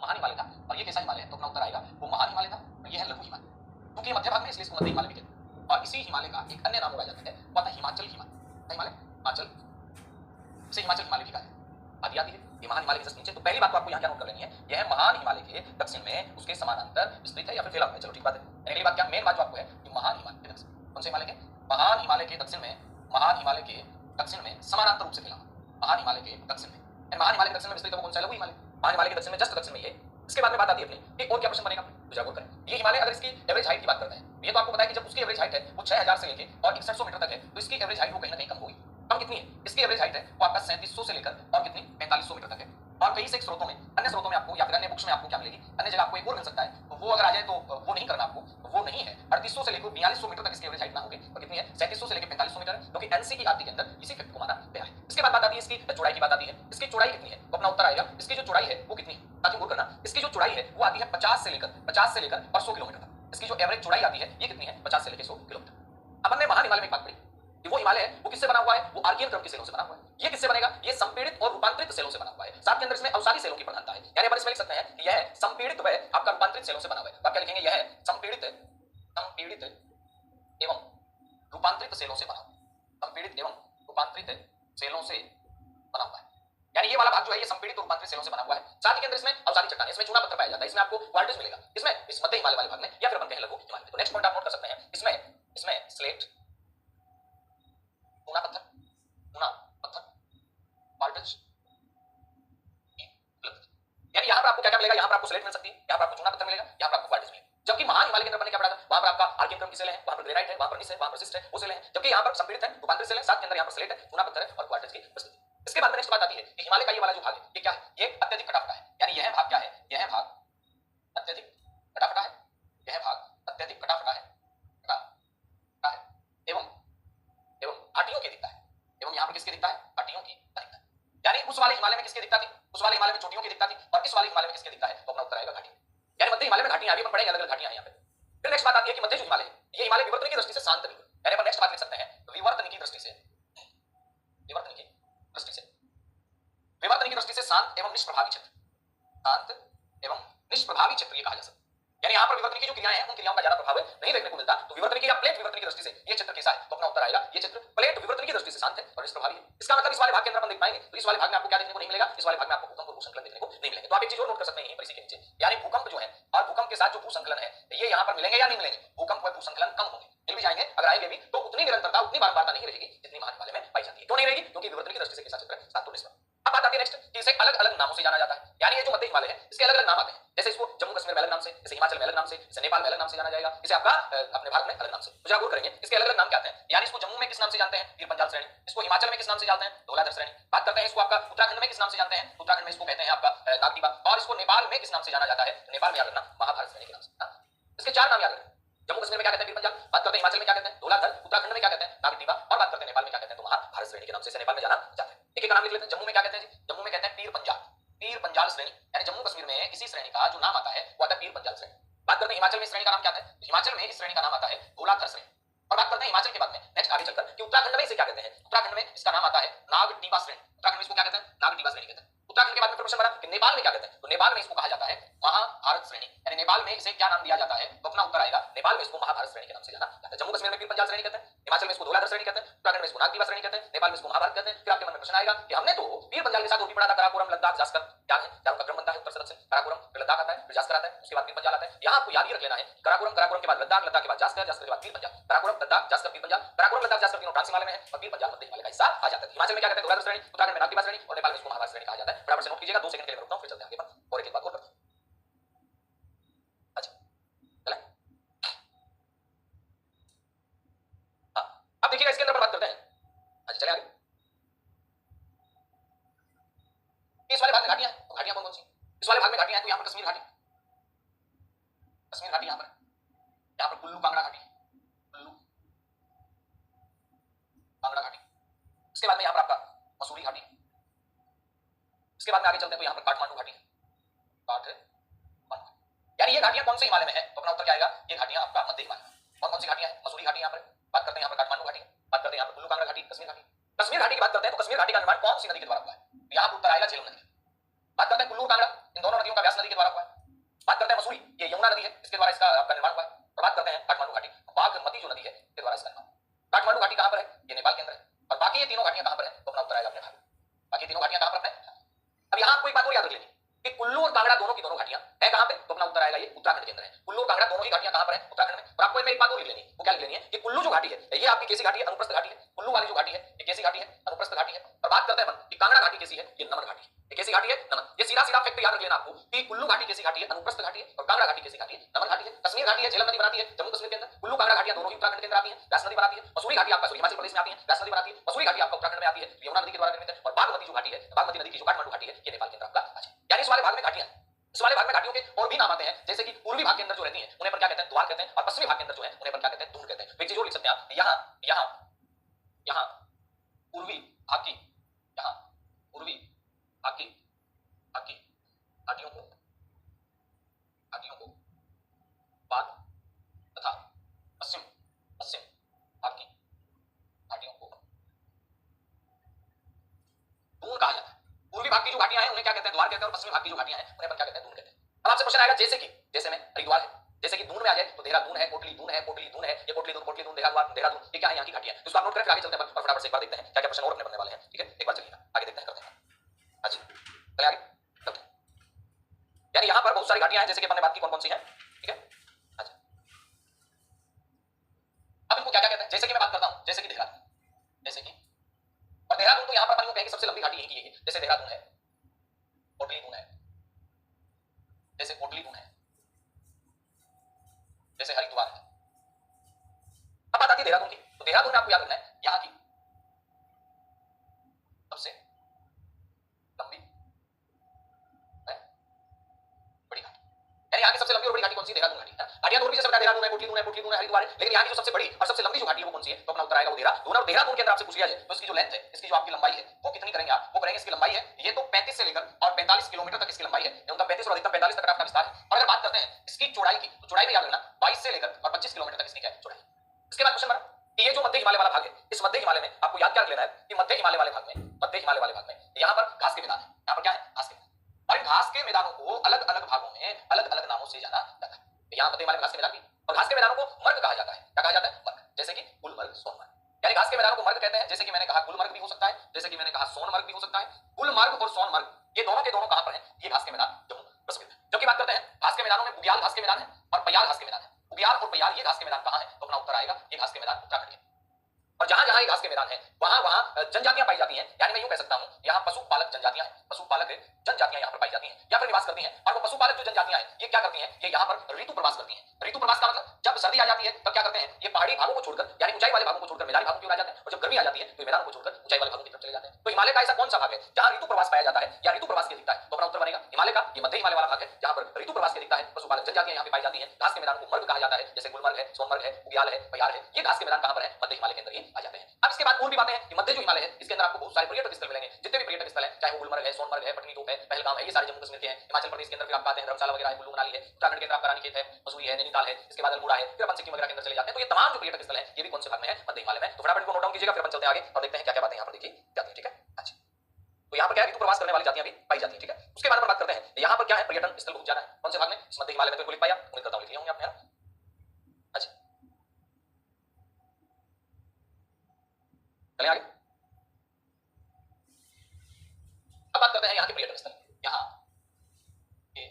महान हिमालय था। और ये कैसा हिमालय है? तो अपना उत्तर आएगा वो महान हिमालय था और ये है लघु हिमालय। क्योंकि मध्य भाग में इसलिए इसको मध्य हिमालय भी कहते हैं। और इसी हिमालय का एक अन्य नाम उड़ाया जाता है, वो आता है हिमाचल हिमालय। हिमालय हिमाचल, इसे हिमाचल हिमालय भी कहा है। आदि आती है ये महान हिमालय के जस्ट नीचे। तो पहली बात तो आपको यहाँ क्या नोट कर लेनी है, यह महान हिमालय के दक्षिण में उसके समानांतर स्थित है या फिर फैला हुआ है। चलो ठीक बात है। अगली बात क्या, मेन बात जो आपको है कि महान हिमालय के दक्षिण, कौन से हिमालय के? महान हिमालय के दक्षिण में, महान हिमालय के दक्षिण में समानांतर रूप से फैला हुआ। महान हिमालय के दक्षिण में, महान हिमालय के दक्षिण में विस्तृत है वो कौन सा है? लघु हिमालय। महान हिमालय के दक्षिण में जस्ट दक्षिण में ये। इसके बाद में बात आती है अपनी कि और क्या प्रश्न बनेगा, तो जरूर करें। ये हिमालय अगर इसकी एवरेज हाइट की बात करते हैं, ये तो आपको पता है कि जब उसकी एवरेज हाइट है वो 6000 से लेकर और 6100 मीटर तक है, तो इसकी एवरेज हाइट वो कहीं ना कहीं कम होगी। कम कितनी है? इसकी एवरेज हाइट है वो आपका 3700 से लेकर और कितनी 4500 मीटर तक है। और कई से स्रोतों में, अन्य स्रोतों में आपको या फिर अन्य बुक्स में आपको क्या मिलेगी, अन्य जगह आपको एक और मिल सकता है, तो वो अगर आ जाए तो वो नहीं करना आपको, वो नहीं है। 3800 से लेकर 4200 मीटर तक इसकी एवरेज हाइट ना होगी, और कितनी है? 3700 से लेकर 4500 मीटर, क्योंकि एनसीईआरटी के अंदर इसी फैक्ट को माना गया है। इसके बाद बात आती है इसकी चौड़ाई की बात आती है। इसकी चौड़ाई कितनी है? तो अपना उत्तर आएगा इसकी जो चौड़ाई है वो कितनी है, ताकि गौर करना। इसकी जो चौड़ाई है वो आती है 50 से लेकर और 100 किलोमीटर तक। इसकी जो एवरेज चौड़ाई आती है ये कितनी है? 50 से लेकर 100 किलोमीटर। अपन ने महान हिमालय में एक बात पढ़ी कि वो हिमालय है वो किससे बना हुआ है? वो आर्कियन क्रम की सेलों से बना हुआ है। ये किससे बनेगा? ये संपीड़ित और रूपांतरित सेलों से बना हुआ है। साथ के अंदर इसमें अवसादी सेलों की प्रधानता है। यानी अपन इसमें लिख सकते हैं कि यह संपीड़ित व आपका रूपांतरित सेलों से बना हुआ है। तो आप क्या लिखेंगे? यह संपीड़ित एवं रूपांतरित सेलों से बना हुआ है। संपीड़ित एवं रूपांतरित सेलों से बना हुआ है। यानी ये वाला भाग जो है ये संपीड़ित और रूपांतरित सेलों से बना हुआ है। साथ के अंदर इसमें अवसादी चट्टान, इसमें चूना पत्थर पाया जाता है, इसमें आपको क्वार्टज मिलेगा, इसमें इस मध्य हिमालय वाले भाग में, या फिर अपन कहें लघु हिमालय। तो नेक्स्ट पॉइंट आप नोट कर सकते हैं, इसमें स्लेट, चूना पत्थर, क्वार्टज, यानी यहां पर आपको क्या-क्या मिलेगा? यहां पर आपको स्लेट मिल सकती है, यहां पर आपको चूना पत्थर मिलेगा, यहां पर आपको क्वार्टज मिलेगा। जबकि महान हिमालय के अंदर अपन ने क्या पढ़ा था? वहां पर आपका आर्कियन क्रम की सेल है, वहां पर ग्रेनाइट है, वहां पर नीस है, वहां पर सिस्ट है, वो सेल है। जबकि यहां पर संपीड़ित है, रूपांतरित सेल है, साथ के अंदर यहां पर स्लेट है, चूना पत्थर है और क्वार्टज की उपस्थिति। इसके बाद में नेक्स्ट बात आती है कि हिमालय का ये वाला जो भाग है ये क्या है? ये अत्यधिक कटा फटा है। यानी यह भाग क्या है? यह भाग अत्यधिक कटा फटा है, यह भाग अत्यधिक कटा फटा है, कटा है एवं घाटियों की दिखता है। एवं यहां पर किसकी दिखता है? घाटियों की दिखता है। यानी उस वाले हिमालय में किसकी दिखता थी? उस वाले हिमालय में चोटियों की दिखता थी, और इस वाले हिमालय में किसकी दिखता है? तो अपना उत्तर आएगा घाटी। यानी मध्य हिमालय में घाटियां आ रही है, अपन पढ़ेंगे अलग-अलग घाटियां हैं यहां पे। फिर नेक्स्ट बात आती है कि मध्य जो हिमालय है ये हिमालय विवर्तन की दृष्टि से शांत बिल्कुल। यानी अपन नेक्स्ट बात लिख सकते हैं विवर्तन की दृष्टि से, विवर्तन की दृष्टि से, विवर्तन की दृष्टि से शांत एवं निष्प्रभावी क्षेत्र, शांत एवं निष्प्रभावी क्षेत्र ये कहा जा सकता है। यानी यहां पर विवर्तन की जो क्रियाएं हैं उन क्रियाओं का ज्यादा प्रभाव नहीं देखने को मिलता। तो विवर्तन की या प्लेट विवर्तन की दृष्टि से ये क्षेत्र कैसा है? तो अपना उत्तर आएगा ये क्षेत्र प्लेट विवर्तन की दृष्टि से शांत है और निष्प्रभावी है। इसका मतलब इस वाले भाग के अंदर अपन देख पाएंगे तो इस वाले भाग में आपको क्या देखने को नहीं मिलेगा? इस वाले भाग में आपको भूकंप और भूसंकलन देखने को नहीं मिलेंगे। तो आप एक चीज और नोट कर सकते हैं यहीं पर इसी के नीचे, यानी भूकंप जो है और भूकंप के साथ जो भूसंकलन है ये यहां पर मिलेंगे या नहीं मिलेंगे? भूकंप व भूसंकलन कम होंगे, मिल भी जाएंगे, अगर आएंगे भी तो उतनी निरंतरता, उतनी बारंबारता नहीं रहेगी जितनी महान हिमालय में पाई जाती है। क्यों नहीं रहेगी? क्योंकि विवर्तन की दृष्टि से कैसा क्षेत्र है? शांत और निष्प्रभावी। अब बात आती है नेक्स्ट कि इसे अलग-अलग नामों से जाना जाता है। यानी ये जो मध्य हिमालय है इसके अलग-अलग नाम आते हैं। जैसे इसको जम्मू कश्मीर में अलग नाम से, जैसे हिमाचल में अलग नाम से, जैसे नेपाल में अलग नाम से जाना जाएगा, इसे आपका अपने भारत में अलग नाम से। तो जागरूक करेंगे इसके अलग-अलग नाम क्या आते हैं। यानी इसको जम्मू में किस नाम से जानते हैं? पीर पंजाल श्रेणी। इसको हिमाचल में किस नाम से जानते हैं? धौलाधर श्रेणी। बात करते हैं इसको आपका उत्तराखंड में किस नाम से जानते हैं? उत्तराखंड में इसको कहते हैं आपका नागटिबा। और इसको नेपाल में किस नाम से जाना जाता है? नेपाल में याद रखना महाभारत श्रेणी के नाम से। इसके चार नाम याद रखें। जम्मू कश्मीर में क्या कहते हैं? पीर पंजाल। बात करते हैं हिमाचल में क्या कहते हैं? धौलाधर। उत्तराखंड में क्या कहते हैं? नागटिबा। और बात करते हैं नेपाल में क्या कहते हैं? तो महाभारत श्रेणी के नाम से नेपाल में जाना जाता है। एक-एक नाम लिख लेते हैं। जम्मू में क्या कहते हैं जी? जम्मू में कहते हैं पीर पंजाल, पीर पंजाल श्रेणी। यानी जम्मू कश्मीर में इसी श्रेणी का जो नाम आता है वो आता है पीर पंजाल श्रेणी। बात करते हैं हिमाचल में इस श्रेणी का नाम क्या आता है? हिमाचल में इस श्रेणी का नाम आता है धौलाधर श्रेणी। और बात करते हैं हिमाचल के बाद में नेक्स्ट आगे चलकर कि उत्तराखंड में इसे क्या कहते हैं? उत्तराखंड में इसका नाम आता है नागटिबा श्रेणी। उत्तराखंड में इसको क्या कहते हैं? नागटिबा श्रेणी कहते हैं। उत्तराखंड के बाद में प्रश्न बना कि नेपाल में क्या कहते हैं? तो नेपाल में इसको कहा जाता है महाभारत श्रेणी। यानी नेपाल में इसे क्या नाम दिया जाता है? तो अपना उत्तर आएगा नेपाल में इसको महाभारत श्रेणी के नाम से जाना जाता है। जम्मू कश्मीर में पीर पंजाल श्रेणी कहते हैं, हिमाचल में इसको धौलाधर श्रेणी कहते हैं, उत्तराखंड में इसको नागटिबा श्रेणी कहते हैं, नेपाल में इसको महाभारत कहते हैं। फिर आपके मन में प्रश्न आएगा कि हमने तो पीर पंजाल के साथ वो भी पढ़ा था काराकोरम, लद्दाख, जास्कर, क्या है? चारों का क्रम बनता है उत्तर से दक्षिण। काराकोरम फिर लद्दाख आता है, फिर जास्कर आता है, उसके बाद पीर पंजाल आता है। यहां आपको याद ही रख लेना है काराकोरम, काराकोरम के बाद लद्दाख, लद्दाख के बाद जास्कर, जास्कर के बाद पीर पंजाल, काराकोरम, लद्दाख, जास्कर, पीर पंजाल। काराकोरम, लद्दाख, जास्कर तीनों ट्रांस हिमालय में है और पीर पंजाल मध्य हिमालय का हिस्सा आ जाता है। हिमाचल में क्या कहते हैं? धौलाधर श्रेणी, उत्तराखंड में नागटिबा श्रेणी और नेपाल में इसको महाभारत श्रेणी कहा जाता है। बराबर से नोट कीजिएगा। 2 सेकंड के लिए रुकता हूं, फिर चलते हैं आगे और एक बात और करते हैं। अच्छा चलें। हाँ अब देखिएगा इसके अंदर बात करते हैं। अच्छा चलें आगे। इस वाले भाग में घाटियां हैं, तो घाटियां कौन-कौन सी? इस वाले भाग में घाटियां हैं तो यहां पर कश्मीर घाटी, कश्मीर घाटी यहां पर कुल्लू कांगड़ा घाटी, कुल्लू कांगड़ा घाटी। इसके बाद में यहां पर आपका मसूरी घाटी। इसके बाद में आगे चलते हैं तो यहां पर काठमांडू घाटी, काठमांडू। यानी ये घाटियां कौन से हिमालय में है? तो अपना उत्तर क्या आएगा? ये घाटियां आपका मध्य हिमालय में। कौन-कौन सी घाटियां हैं? मसूरी घाटी यहां पर, बात करते हैं यहां पर काठमांडू घाटी, बात करते हैं यहां पर कुल्लू कांगड़ा घाटी, कश्मीर घाटी। कश्मीर घाटी की बात करते हैं तो कश्मीर घाटी का निर्माण कौन सी नदी के द्वारा हुआ है? यहां पर उत्तर आएगा झेलम नदी। बात करते हैं कुल्लू और कांगड़ा, इन दोनों नदियों का व्यास नदी के द्वारा हुआ है। बात करते हैं मसूरी, ये यमुना नदी है, इसके द्वारा इसका आपका निर्माण हुआ है। और बात करते हैं काठमांडू घाटी, बागमती जो नदी है इसके द्वारा इसका निर्माण। काठमांडू घाटी कहां पर है? ये नेपाल के अंदर है। और बाकी ये तीनों घाटियां कहां पर है? तो अपना उत्तर आएगा अपने भारत। बाकी तीनों घाटियां कहां पर है? अब यहां आपको एक बात और याद रख लेनी कि कुल्लू और कांगड़ा दोनों की दोनों घाटियां है कहां पे? तो अपना उत्तर आएगा ये उत्तराखंड के अंदर है। कुल्लू और कांगड़ा दोनों ही घाटियां कहां पर है? उत्तराखंड में। और आपको इनमें एक बात और लिख लेनी है, वो क्या लिख लेनी है कि कुल्लू जो घाटी है ये आपकी कैसी घाटी है? अनुप्रस्थ घाटी है। कुल्लू वाली जो घाटी है ये कैसी घाटी है? अनुप्रस्थ घाटी है। और बात करते हैं अपन कि कांगड़ा घाटी कैसी है? ये नमन घाटी है। ये कैसी घाटी है? नमन। ये सीधा सीधा फैक्ट याद रख लेना आपको कि कुल्लू घाटी कैसी घाटी है? अनुप्रस्थ घाटी है। और कांगड़ा घाटी कैसी घाटी है? नमन घाटी है। कश्मीर घाटी है, झेलम नदी बनाती है जम्मू कश्मीर के अंदर। कुल्लू कांगड़ा घाटियां दोनों ही उत्तराखंड के अंदर आती है, व्यास नदी बनाती है। मसूरी घाटी आपका हिमाचल प्रदेश में आती है, व्यास नदी बनाती है। मसूरी घाटी आपका उत्तराखंड में आती है, यमुना नदी के द्वारा निर्मित है। और बागमती जो घाटी है, बागमती नदी की जो काठमांडू घाटी है, ये नेपाल के अंदर आपका आ जाए। यानी इस वाले भाग में घाटियां, इस वाले भाग में घाटियों के और भी नाम आते हैं, जैसे कि पूर्वी भाग के अंदर जो रहती हैं उन्हें पर क्या कहते हैं? द्वार कहते हैं। और पश्चिमी भाग के अंदर जो है उन्हें पर क्या कहते हैं? दून कहते हैं। एक चीज और लिख सकते हैं आप, यहां यहां यहां पूर्वी भाग की, यहां पूर्वी भाग की घाटियों को बाग तथा पश्चिम पश्चिम भाग की घाटियों को दून कहा जाता है। पूर्वी भाग की जो घाटियां हैं उन्हें क्या कहते हैं? द्वार कहते हैं। और पश्चिमी भाग की जो घाटियां हैं उन्हें अपन क्या कहते हैं? दून कहते हैं। अब आपसे क्वेश्चन आएगा जैसे में हरिद्वार है, जैसे कि दून में आ जाए तो देहरादून है, कोटली दून है, कोटली दून है, ये कोटली दून देहरादून, ये क्या है? यहाँ की घाटियां। इसको आप नोट करें, फिर आगे चलते हैं और फटाफट से एक बार देखते हैं क्या क्या प्रश्न और अपने बनने वाले हैं। ठीक है, एक बार चलिए आगे देखते हैं, करते हैं। अच्छा चलिए आगे चलते हैं। यानी यहाँ पर बहुत सारी घाटियां हैं, जैसे कि अपन ने बात की कौन कौन सी है। ठीक है, अच्छा अब इनको क्या क्या कहते हैं? जैसे कि मैं बात करता हूँ, जैसे कि देहरादून, जैसे कि, और देहरादून तो यहाँ पर अपन कहेंगे सबसे लंबी घाटी यही है। जैसे देहरादून है, कोटली दून है, जैसे कोटली दून है, जैसे हरिद्वार है। अब बात आती है देहरादून की, तो देहरादून में आपको याद रखना है यहाँ की सबसे लंबी बड़ी घाटी, यानी यहाँ की सबसे लंबी और बड़ी घाटी कौन सी? देहरादून घाटी है। घाटियां तो और भी जैसे बता, देहरादून है, कोटली दून है, हरिद्वार है, लेकिन यहाँ की जो सबसे बड़ी और सबसे लंबी जो घाटी है वो कौन सी है? तो अपना उत्तर आएगा वो देहरादून। और देहरादून के अंदर आपसे पूछ लिया जाए तो इसकी जो लेंथ है, इसकी जो आपकी लंबाई है वो कितनी करेंगे आप? वो करेंगे, इसकी लंबाई है ये तो 35 से लेकर और 45 किलोमीटर तक इसकी लंबाई है, न्यूनतम 35 और अधिकतम 45 तक आपका विस्तार है। और अगर बात करते हैं इसकी चौड़ाई की, तो चौड़ाई में याद रखना 22 से लेकर और 25 किलोमीटर तक इसकी क्या है? चौड़ाई। इसके बाद क्वेश्चन बना कि ये जो मध्य हिमालय वाला भाग है, इस मध्य हिमालय में आपको याद क्या लेना है कि मध्य हिमालय वाले भाग में यहाँ पर घास के मैदान है। यहाँ पर क्या है? घास के मैदान। और इन घास के मैदानों को अलग अलग भागों में अलग अलग नामों से जाना जाता है। यहाँ मध्य हिमालय में घास के मैदान भी, और घास के मैदानों को मर्ग कहा जाता है। क्या कहा जाता है? मर्ग। जैसे कि गुलमर्ग, सोनमर्ग, यानी घास के मैदानों को मर्ग कहते हैं। जैसे कि मैंने कहा गुलमर्ग भी हो सकता है, जैसे कि मैंने कहा सोनमर्ग भी हो सकता है। गुलमर्ग और सोनमर्ग ये दोनों के दोनों कहां पर हैं? ये घास के मैदान जम्मू कश्मीर में। जबकि बात करते हैं घास के मैदानों में, बुग्याल घास के मैदान है और पयाल घास के मैदान है। बुग्याल और पयाल ये घास के मैदान कहां है? तो अपना उत्तर आएगा ये घास के मैदान उत्तराखंड के। और जहां जहां ये घास के मैदान है वहां वहां जनजातियां पाई जाती हैं। यानी मैं यूं कह सकता हूं यहाँ पशुपालक जनजातियां हैं, पशुपालक जनजातियां यहाँ पर पाई जाती हैं या फिर निवास करती हैं। और वो पशुपालक जो जनजातियां हैं ये क्या करती हैं? ये यहाँ पर ऋतु प्रवास करती हैं। ऋतु प्रवास का मतलब जब सर्दी आ जाती है तब क्या करते हैं? ये पहाड़ी भागों को छोड़कर, यानी ऊंचाई वाले भागों को छोड़कर मैदानी भागों की ओर आ जाते हैं। और जब गर्मी आ जाती है तो मैदानों को छोड़कर ऊंचाई वाले भागों की तरफ चले जाते हैं। तो हिमालय का ऐसा कौन सा भाग है जहां ऋतु प्रवास पाया जाता है या ऋतु प्रवास के दिखता है? तो अपना उत्तर बनेगा हिमालय का ये मध्य हिमालय वाला भाग है जहां पर ऋतु प्रवास के दिखता है। पशुपालक जनजातियां यहाँ पे पाई जाती हैं। घास के मैदान को मर्ग कहा जाता है, जैसे गुलमर्ग है, सोनमर्ग है, बुग्याल है, पयाल है। ये घास के मैदान कहां पर है? मध्य हिमालय के अंदर ही आ जाते हैं। अब इसके बाद और भी बातें हैं कि मध्य जो हिमालय है इसके अंदर आपको बहुत सारे पर्यटक स्थल मिलेंगे। जितने भी पर्यटक स्थल हैं, चाहे वो गुलमर्ग है, सोनमर्ग है, पटनीटॉप है, पहलगाम है, ये सारे जम्मू कश्मीर के हैं। हिमाचल प्रदेश के अंदर फिर आप आते हैं धर्मशाला वगैरह है, कुल्लू मनाली है। उत्तराखंड के अंदर आपका रानीखेत है, मसूरी है, नैनीताल है, इसके बाद अल्मोड़ा है, फिर अपन सिक्किम वगैरह के अंदर चले जाते हैं। तो ये तमाम जो पर्यटक स्थल हैं ये भी कौन से भाग में है? मध्य हिमालय में। तो फटाफट इनको नोट डाउन कीजिएगा, फिर अपन चलते हैं आगे और देखते हैं क्या क्या बातें यहाँ पर देखी जाती है। ठीक है, अच्छा तो यहाँ पर क्या है? ऋतु प्रवास करने वाली जातियां भी पाई जाती है। ठीक है, उसके बाद अपन बात करते हैं यहाँ पर क्या है? पर्यटन स्थल बहुत ज्यादा है। कौन से भाग में? इस मध्य हिमालय में। तो लिख पाया? उम्मीद करता हूं लिख लिया होंगे आपने। अच्छा चलिए आगे। अब बात करते हैं यहाँ के पर्यटन स्थल। यहाँ के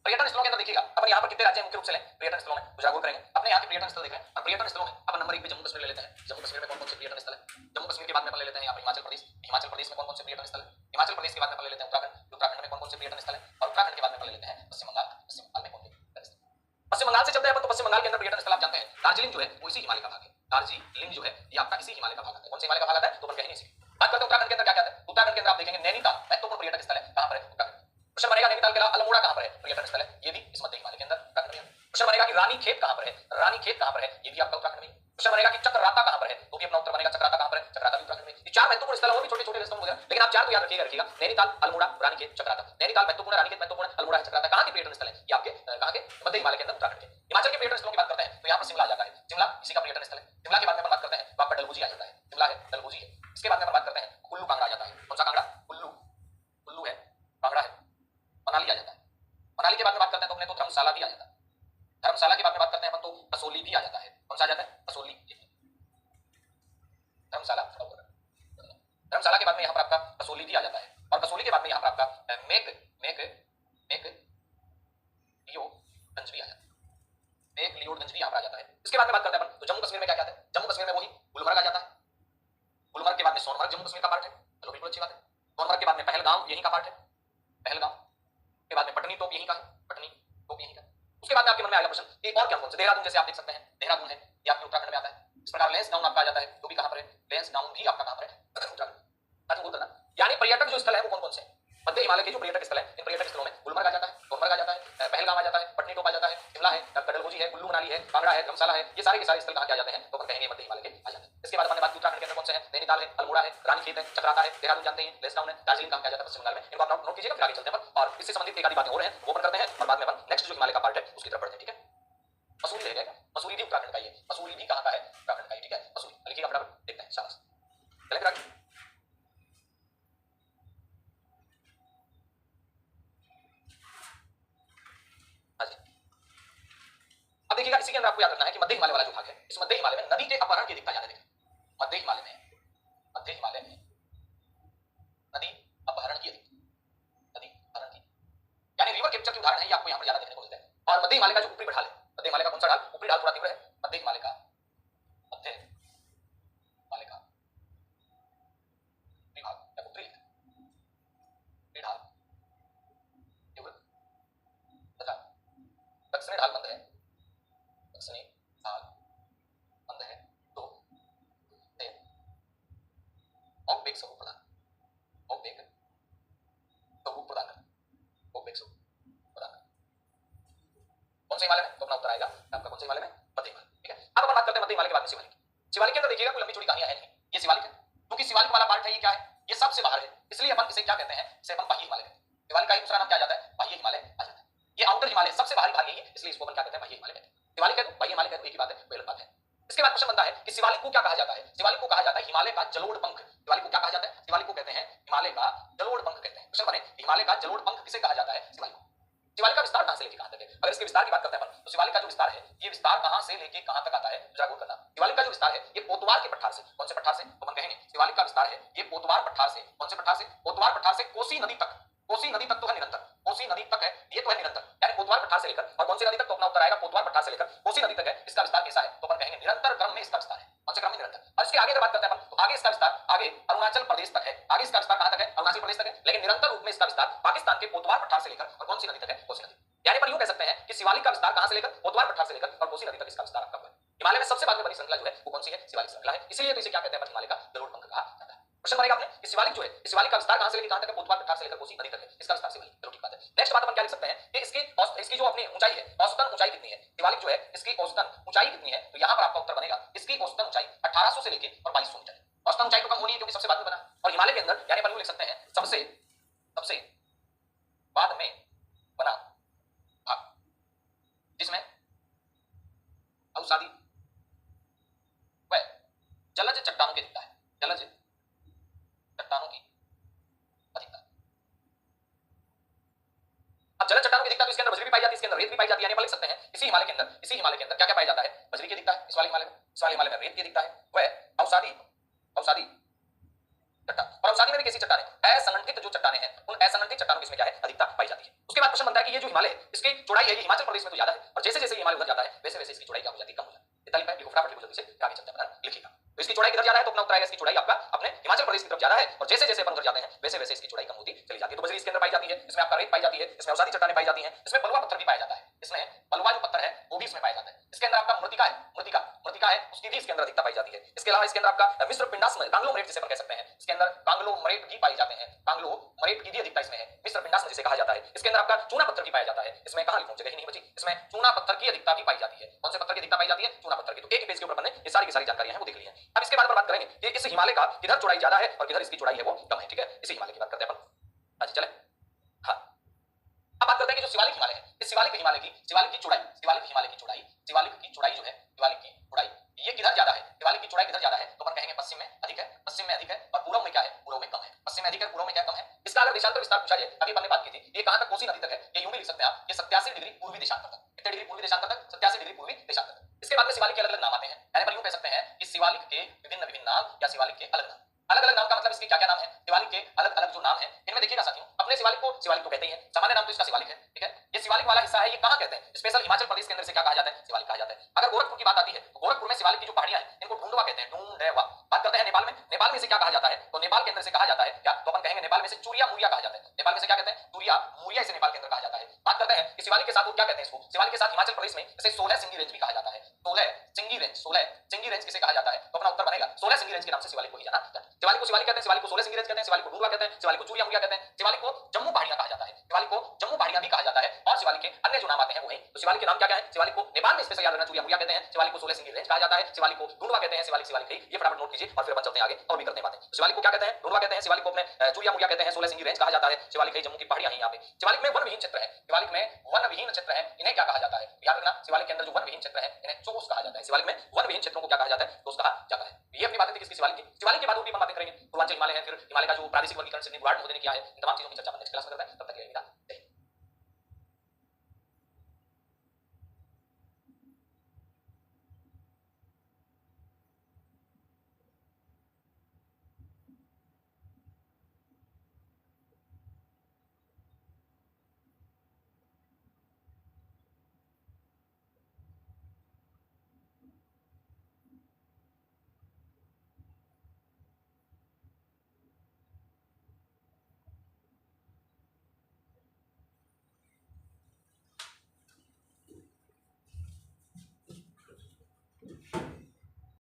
पर्यटन स्थलों के अंदर देखिएगा अपन यहाँ पर कितने राज्य मुख्य रूप से लें पर्यटन स्थलों में, उजागर करेंगे अपने यहाँ के पर्यटन स्थल देख रहे हैं। और पर्यटन स्थलों में अपन नंबर 1 पे जम्मू कश्मीर ले लेते हैं। जम्मू कश्मीर में कौन कौन से पर्यटन स्थल है? जम्मू कश्मीर के बाद में अपन ले लेते हैं यहाँ पर हिमाचल प्रदेश। हिमाचल प्रदेश में कौन कौन से पर्यटन स्थल है? हिमाचल प्रदेश के बाद में अपन ले लेते हैं उत्तराखंड। उत्तराखंड में कौन कौन से पर्यटन स्थल है? और उत्तराखंड के बाद में अपन ले लेते हैं पश्चिम बंगाल। पश्चिम बंगाल में कौन से पर्यटन स्थल? पश्चिम बंगाल से चलते हैं अपन। तो पश्चिम बंगाल के अंदर पर्यटन स्थल आप जानते हैं, दार्जिलिंग जो है वो इसी हिमालय का भाग है। दार्जिलिंग जो है ये आपका इसी हिमालय का भाग आता है। कौन से हिमालय का भाग आता है? तो अपन कहेंगे इसी। बात करते हैं उत्तराखंड के अंदर क्या क्या आता है? उत्तराखंड के अंदर आप देखेंगे नैनीताल महत्वपूर्ण पर्यटक स्थल है। कहां पर है? उत्तराखंड। प्रश्न बनेगा नैनीताल के अलावा अल्मोड़ा कहां पर है? पर्यटन स्थल है, ये भी इस मध्य हिमालय के अंदर उत्तराखंड में। प्रश्न बनेगा कि रानीखेत कहां पर है? रानीखेत कहां पर है? ये भी आपका उत्तराखंड में। प्रश्न बनेगा कि चक्राता कहां पर है? तो भी अपना उत्तर बनेगा चक्राता कहां पर है? चक्राता भी उत्तराखंड में। चार महत्वपूर्ण स्थल और भी छोटे छोटे रेस्टोरेंट वगैरह, लेकिन आप चार तो याद रखिएगा, नैनीताल, अल्मोड़ा, रानीखेत, चक्राता। नैनीताल महत्वपूर्ण, रानीखेत महत्वपूर्ण, अल्मोड़ा है, चक्राता। कहां के पर्यटन स्थल है ये? आपके कहां के? मध्य हिमालय के अंदर, उत्तराखंड के। हिमाचल के पर्यटन स्थलों की बात करते हैं तो यहाँ पर शिमला आ जाता है, शिमला इसी का पर्यटन स्थल है। शिमला के बाद में अपन बात करते हैं तो आपका डलहौजी आ जाता है, शिमला है, डलहौजी है। इसके बाद में अपन बात करते हैं कुल्लू कांगड़ा आ जाता है। कौन सा कांगड़ा? कुल्लू, कुल्लू है, कांगड़ा है। मनाली आ जाता है, मनाली के बाद में बात करते हैं तो अपने तो धर्मशाला भी आ जाता है, धर्मशाला के बाद में बात करते हैं अपन तो कसौली भी आ जाता है। कौन सा आ जाता है? कसौली, धर्मशाला। धर्मशाला के बाद में यहाँ पर आपका कसौली भी आ जाता है, और कसौली के बाद में यहाँ पर आपका मेक मेक मेक लियोगंज भी आ जाता है, मेक लियोगंज भी यहाँ पर आ जाता है। इसके बाद में बात करते हैं अपन तो जम्मू कश्मीर में क्या क्या है? जम्मू कश्मीर में वही गुलमर्ग आ जाता है, गुलमर्ग के बाद में सोनमर्ग जम्मू कश्मीर का पार्ट है। चलो बिल्कुल अच्छी बात है। सोनमर्ग के बाद में पहलगाम यहीं का पार्ट है, पहलगाम के बाद में पटनी तोप यहीं का है, पटनी तोप यहीं का। उसके बाद में आपके मन में आएगा प्रश्न कि और क्या कौन से? देहरादून जैसे आप देख सकते हैं, देहरादून है ये आपके उत्तराखंड में आता है। इस प्रकार लेंस डाउन आपका आ जाता है, तो भी कहां पर है? लेंस डाउन भी आपका कहां पर है? उत्तराखंड। करना, यानी पर्यटक जो स्थल है वो कौन कौन से हैं? मध्य हिमालय के जो पर्यटक स्थल है, इन पर्यटक स्थलों में गुलमर्ग आ जाता है, सोनमर्ग आ जाता है, पहलगाम आ जाता है, पटनी टॉप आ जाता है, शिमला है, डलहौजी है, कुल्लू मनाली है, कांगड़ा है, धर्मशाला है, ये सारे के सारे स्थल कहां के आ जाते हैं? तो अपन कहेंगे मध्य हिमालय के आ जाते हैं। इसके बाद हमने बात की उत्तराखंड के अंदर कौन से हैं? नैनीताल है, अल्मोड़ा है, रानीखेत है, चक्राता है, देहरादून जानते हैं, लेसडाउन है, दार्जिलिंग कहां के आ जाता है? पश्चिम बंगाल में। इनको आप नोट कीजिएगा, फिर आगे चलते हैं और इससे संबंधित एक आधी बातें और हैं वो अपन करते हैं, और बाद में अपन नेक्स्ट जो हिमालय का पार्ट है उसकी तरफ बढ़ते हैं। ठीक है, मसूरी रह जाएगा, मसूरी भी उत्तराखंड का ही है, मसूरी भी कहां का है? उत्तराखंड का ही। ठीक है, मसूरी लिखिएगा फटाफट, देखते हैं, शाबाश। चलें फिर आगे। अब देखिएगा, इसी के अंदर आपको याद रखना है कि मध्य हिमालय वाला जो भाग है, इस मध्य हिमालय में नदी के अपहरण की अधिकता ज्यादा है। मध्य हिमालय में, मध्य हिमालय में नदी अपहरण की अधिकता, नदी अपहरण की, यानी रिवर कैप्चर के उदाहरण है ये आपको यहाँ पर ज्यादा देखने को मिलते हैं। और मध्य हिमालय का जो ऊपरी ढाल है, मध्य हिमालय का कौन सा ढाल? ऊपरी ढाल थोड़ा तीव्र है, मध्य हिमालय का, मध्य हिमालय का ऊपरी भाग या ऊपरी ढाल तीव्र तथा दक्षिणी ढाल मंद है, दक्षिणी ढाल मंद है, तो औपवेग स्वरूप प्रदान, औपवेग स्वरूप प्रदान करता, औपवेग स्वरूप प्रदान करता। कौन से हिमालय में? तो अपना उत्तर आएगा आपका कौन से हिमालय में? मध्य हिमालय। ठीक है, अब अपन बात करते हैं मध्य हिमालय के बाद में शिवालिक। शिवालिक के अंदर देखिएगा कोई लंबी चौड़ी कहानियां है नहीं, ये शिवालिक है, क्योंकि शिवालिक वाला पार्ट है ये क्या है? ये सबसे बाहर है, इसलिए अपन इसे क्या कहते हैं? इसे अपन बाह्य हिमालय कहते हैं। शिवालिक का ही दूसरा नाम क्या आ जाता है? बाह्य हिमालय आ जाता है। ये आउटर हिमालय सबसे बाहरी भाग यही है, इसलिए इसको अपन क्या कहते हैं? बाह्य हिमालय कहते हैं। शिवालिक है तो बाह्य हिमालय कहते हैं, एक ही बात है, कोई अलग बात है। इसके बाद क्वेश्चन बनता है कि शिवालिक को क्या कहा जाता है? शिवालिक को कहा जाता है हिमालय का जलोढ़ पंख। शिवालिक को क्या कहा जाता है? शिवालिक को कहते हैं हिमालय का जलोढ़ पंख कहते हैं। क्वेश्चन बने हिमालय का जलोढ़ पंख किसे कहा जाता है? शिवालिक को। शिवालिक का विस्तार कहां से लेके कहां तक है? अगर इसके विस्तार की बात करते हैं अपन तो शिवालिक का जो विस्तार है ये विस्तार कहां से लेके कहां तक आता है? जरा गौर करना। शिवालिक का जो विस्तार है ये पोतवार के पठार से, कौन से पठार से? तो अपन कहेंगे शिवालिक का विस्तार है ये पोतवार पठार से, कौन से पठार से? पोतवार पठार से कोसी नदी तक, कोसी नदी तक तो है निरंतर, कोसी नदी तक है ये तो है निरंतर, यानी पोतवार पठार से लेकर और कौन सी नदी तक? तो अपना उत्तर आएगा पोतवार पठार से लेकर कोसी नदी तक है। इसका विस्तार कैसा है? तो अपन कहेंगे निरंतर क्रम में इसका विस्तार है, कौन से क्रम में? निरंतर। और इसके आगे जब बात करते हैं अपन तो आगे इसका विस्तार आगे अरुणाचल प्रदेश तक है, आगे इसका विस्तार कहां तक है? अरुणाचल प्रदेश तक है, लेकिन निरंतर रूप में इसका विस्तार पाकिस्तान के पोतवार पठार से लेकर और कौन सी नदी तक है? कोसी नदी। यानी पर यूं कह सकते हैं कि शिवालिक का विस्तार कहां से लेकर? पोतवार पठार से लेकर और कोसी नदी तक इसका विस्तार आपका हुआ है। हिमालय में सबसे बाद में बनी श्रृंखला जो है वो कौन सी है? शिवालिक श्रृंखला है, इसलिए तो इसे क्या कहते हैं? हिमालय का जलोढ़ पंख कहा जाता है। क्वेश्चन बनेगा आपने कि शिवालिक जो है शिवालिक का विस्तार कहां से लेकर कहां तक है? पोतवार पठार से लेकर कोसी नदी तक है, इसका विस्तार शिवालिक। चलो ठीक बात है। नेक्स्ट बात अपन क्या लिख सकते हैं कि इसकी जो अपनी ऊंचाई है, औसतन ऊंचाई कितनी है? शिवालिक जो है इसकी औसतन ऊंचाई कितनी है? तो यहां पर आपका उत्तर बनेगा इसकी औसतन ऊंचाई 1800 से लेकर और 2200 मीटर है। औसतन ऊंचाई तो कम होनी है क्योंकि सबसे बाद में बना, और हिमालय के अंदर यानी अपन लिख सकते हैं सबसे सबसे बाद में बना भाग, जिसमें अवसादी वह जलज चट्टानों की अधिकता है, जलज चट्टानों की अधिकता। अब जलज चट्टानों की अधिकता तो इसके अंदर बजरी भी पाई जाती है, इसके अंदर रेत भी पाई जाती है, यानी अपन लिख सकते हैं इसी हिमालय के अंदर, इसी हिमालय के अंदर क्या क्या पाया जाता है? बजरी की अधिकता है इस वाले हिमालय में, इस वाले हिमालय में रेत की अधिकता है, वह अवसादी अवसादी चट्टान। और अवसादी में भी कैसी चट्टानें? असंगठित जो चट्टानें हैं उन असंगठित चट्टानों की इसमें क्या है? अधिकता पाई जाती है। उसके बाद क्वेश्चन बनता है कि ये जो हिमालय है इसकी चौड़ाई है ये हिमाचल प्रदेश में तो ज्यादा है, और जैसे जैसे हिमालय उधर जाता है वैसे वैसे इसकी चौड़ाई क्या हो जाती है? कम हो जाती है। इतना लिखा है, लिखो फटाफट लिखो जल्दी से, आगे चलते हैं, लिखिएगा। तो इसकी चौड़ाई किधर ज्यादा है? तो अपना उत्तर आएगा इसकी चौड़ाई आपका अपने हिमाचल प्रदेश की तरफ ज्यादा है, और जैसे जैसे अपन उधर जाते हैं वैसे वैसे इसकी चौड़ाई कम होती चली जाती है। तो बजरी इसके अंदर पाई जाती है, इसमें आपका रेत पाई जाती है, इसमें अवसादी चट्टानें पाई जाती हैं, इसमें बलुआ पत्थर भी पाया जाता है, इसमें बलुआ जो पत्थर है वो भी इसमें पाया जाता है। इसके अंदर आपका मृतिका है, मृतिका मृतिका है उसकी भी इसके अंदर अधिकता पाई जाती है। इसके अलावा इसके अंदर आपका मिश्र पिंडास कांग्लोमरेट जिसे अपन कह सकते हैं, इसके अंदर कांग्लोमरेट भी पाए जाते हैं, कांग्लोमरेट की भी अधिकता इसमें है, मिश्र पिंडास जिसे कहा जाता है। इसके अंदर आपका चूना पत्थर भी पाया जाता है, इसमें कहां लिखूं, जगह ही नहीं बची, इसमें चूना पत्थर की अधिकता भी पाई जाती है। कौन से पत्थर की अधिकता पाई जाती है? चूना पत्थर की। तो एक पेज के ऊपर हमने ये सारी की सारी जानकारियां हैं वो देख ली है। अब इसके बाद बात करेंगे कि इस हिमालय का किधर चौड़ाई ज्यादा है और किधर इसकी चौड़ाई है वो कम है, ठीक है। इसी हिमालय की बात करते हैं अपन। हाँ जी, चले। हाँ, अब बात करते हैं कि जो शिवालिक हिमालय है, इस शिवालिक हिमालय की चौड़ाई, शिवालिक हिमालय की चौड़ाई, शिवालिक की चौड़ाई जो है, शिवालिक की चौड़ाई ये किधर ज्यादा है, शिवालिक की चौड़ाई किधर ज्यादा है, तो अपन कहेंगे पश्चिम में अधिक है, पश्चिम में अधिक है, और पूर्व में क्या है, पूर्व में कम है। पश्चिम में अधिक है, पूर्व में क्या कम है। इसका अगर देशांतर विस्तार पूछा जाए, अभी अपन ने बात की थी, ये कहां तक, कोसी नदी तक है, ये यूं भी लिख सकते हैं आप, ये 87 डिग्री पूर्वी देशांतर तक। कितने डिग्री पूर्वी देशांतर तक, 87 डिग्री पूर्वी देशांतर तक। इसके बाद में शिवालिक के अलग अलग नाम आते हैं, यानी अपन यूं कह सकते हैं कि शिवालिक के विभिन्न विभिन्न नाम या शिवालिक के अलग नाम। अलग अलग नाम का मतलब इसके क्या क्या नाम है, शिवालिक के अलग अलग जो नाम है इनमें देखिएगा साथियों, अपने शिवालिक को कहते ही हैं, सामान्य नाम तो इसका शिवालिक है, ठीक है। ये शिवालिक वाला हिस्सा है, ये कहां कहते हैं, स्पेशल हिमाचल प्रदेश के अंदर से क्या कहा जाता है, शिवालिक कहा जाता है। अगर गोरखपुर की बात आती है तो गोरखपुर में शिवालिक की जो पहाड़ियां हैं इनको ढूंढवा कहते हैं, ढूंढवा। बात करते हैं नेपाल में, नेपाल में से क्या कहा जाता है, तो नेपाल के अंदर से कहा जाता है क्या, तो अपन कहेंगे नेपाल में से चूरिया मुरिया कहा जाता है। नेपाल में से क्या कहते हैं, चूरिया मुरिया, इसे नेपाल के अंदर कहा जाता है। बात करते हैं कि शिवालिक के साथ वो क्या कहते हैं, इसको शिवालिक के साथ हिमाचल प्रदेश में इसे 16 सिंगी रेंज भी कहा जाता है। 16 सिंगी रेंज, 16 सिंगी रेंज किसे कहा जाता है, तो अपना उत्तर बनेगा 16 सिंगी रेंज के नाम से शिवालिक को ही जाना जाता है। शिवालिक को शिवालिक कहते हैं, शिवालिक को 16 सिंगी रेंज कहते हैं, शिवालिक को ढूंढवा कहते हैं, शिवालिक को चूरिया मुरिया कहते हैं, शिवालिक को जम्मू पहाड़ियां कहा जाता है, शिवालिक को जम्मू पहाड़ियां भी कहा जाता है। और शिवालिक के अन्य जो नाम आते हैं वो है, तो शिवालिक के नाम क्या क्या है, शिवालिक को नेपाल में स्पेशल याद रखना, चूरिया मुरिया कहते हैं, शिवालिक को 16 सिंगी रेंज कहा जाता है, शिवालिक को ढूंढवा कहते हैं, शिवालिक शिवालिक है, ये फटाफट नोट कीजिए और फिर अपन चलते हैं आगे और भी करते हैं बातें। शिवालिक को क्या कहते हैं, ढूंढवा कहते हैं, शिवालिक को अपने चूरिया मुरिया कहते हैं, 16 सिंगी रेंज कहा जाता है, शिवालिक है जम्मू की पहाड़ियां हैं यहाँ पे। शिवालिक में वन विहीन क्षेत्र है, शिवालिक में वन विहीन क्षेत्र है, इन्हें क्या कहा जाता है, याद रखना, शिवालिक के अंदर जो वन विहीन क्षेत्र है इन्हें चोस कहा जाता है। शिवालिक में वन विहीन क्षेत्रों को क्या कहा जाता है, चोस कहा जाता है। ये अपनी बातें थी किसकी, शिवालिक की। शिवालिक के बाद और भी हम बातें करेंगे, पूर्वांचल हिमालय है, फिर हिमालय का जो प्रादेशिक वर्गीकरण सिडनी बुलार्ड महोदय ने किया है, इन तमाम चीजों की चर्चा अपन नेक्स्ट क्लास में करते हैं। तब तक के लिए विदा।